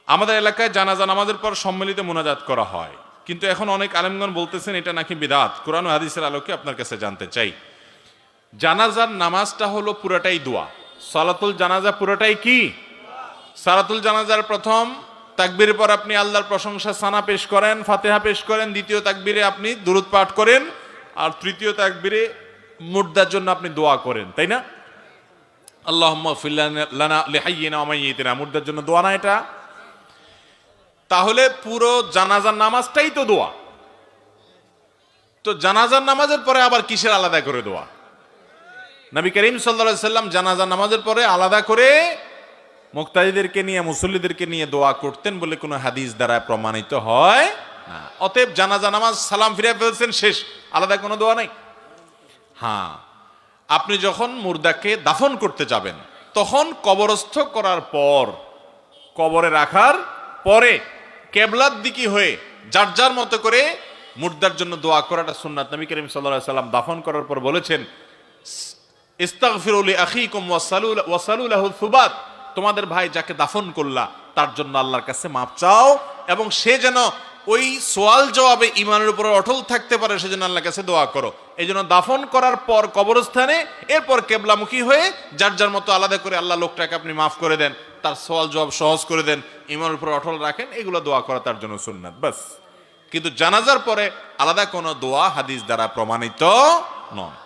আমাদের এলাকায় জানাজা নামাজের পর সম্মিলিত মোনাজাত করা হয়, কিন্তু এখন অনেক আলেমগণ বলতেছেন এটা নাকি বিদআত। কোরআন ও হাদিসের আলোকে আপনার কাছে জানতে চাই, জানাজার নামাজটা হলো পুরাটাই দোয়া। সালাতুল জানাজা পুরোটাই কি? সালাতুল জানাজার প্রথম তাকবীরের পর আপনি আল্লাহর প্রশংসা সানা পেশ করেন, ফাতিহা পেশ করেন, দ্বিতীয় তাকবীরে আপনি দুরূদ পাঠ করেন, আর তৃতীয় তাকবীরে মুর্দার জন্য আপনি দোয়া করেন, তাই না? আল্লাহুম্মা ইগফির লানা লিহাইয়িনা ওয়া মাইয়িতিনা, মুর্দার জন্য দোয়া না এটা? তাহলে পুরো জানাজার নামাজটাই তো দোয়া। তো জানাজার নামাজের পরে আবার কিসের আলাদা করে দোয়া? নবী করিম সাল্লাল্লাহু আলাইহি সাল্লাম জানাজা নামাজের পরে আলাদা করে মুক্তাদিদেরকে নিয়ে, মুসল্লিদেরকে নিয়ে দোয়া করতেন বলে কোনো হাদিস দ্বারা প্রমাণিত হয় না। অতএব জানাজা নামাজ সালাম ফিরে ফেলছেন, শেষ, আলাদা কোনো দোয়া নাই। হ্যাঁ, আপনি যখন মুর্দাকে দাফন করতে যাবেন তখন কবরস্থ করার পর, কবরে রাখার পরে কেবলার দিকে হয়ে যার যার মতো করে মুর্দার জন্য দোয়া করাটা সুন্নাত। নবী করিম সাল্লাল্লাহু আলাইহি সাল্লাম দাফন করার পর বলেছেন, ইস্তাগফিরু লিআখিকুম ওয়াসালু লাহু সুবাত, তোমাদের ভাই যাকে দাফন করলা তার জন্য আল্লাহর কাছে মাপ চাও, এবং সে যেন ওই সোয়াল জবাবে ঈমানের উপর অটল থাকতে পারে সেজন্য আল্লাহর কাছে দোয়া করো। এই জন্য দাফন করার পর কবরস্থানে, এরপর কেবলামুখী হয়ে যার যার মতো আলাদা করে আল্লাহ লোকটাকে আপনি মাফ করে দেন, তার সোয়াল জবাব সহজ করে দেন, ঈমানের উপর অটল রাখেন, এগুলো দোয়া করা তার জন্য সুন্নাত, বাস। কিন্তু জানাজার পরে আলাদা কোনো দোয়া হাদিস দ্বারা প্রমাণিত নয়।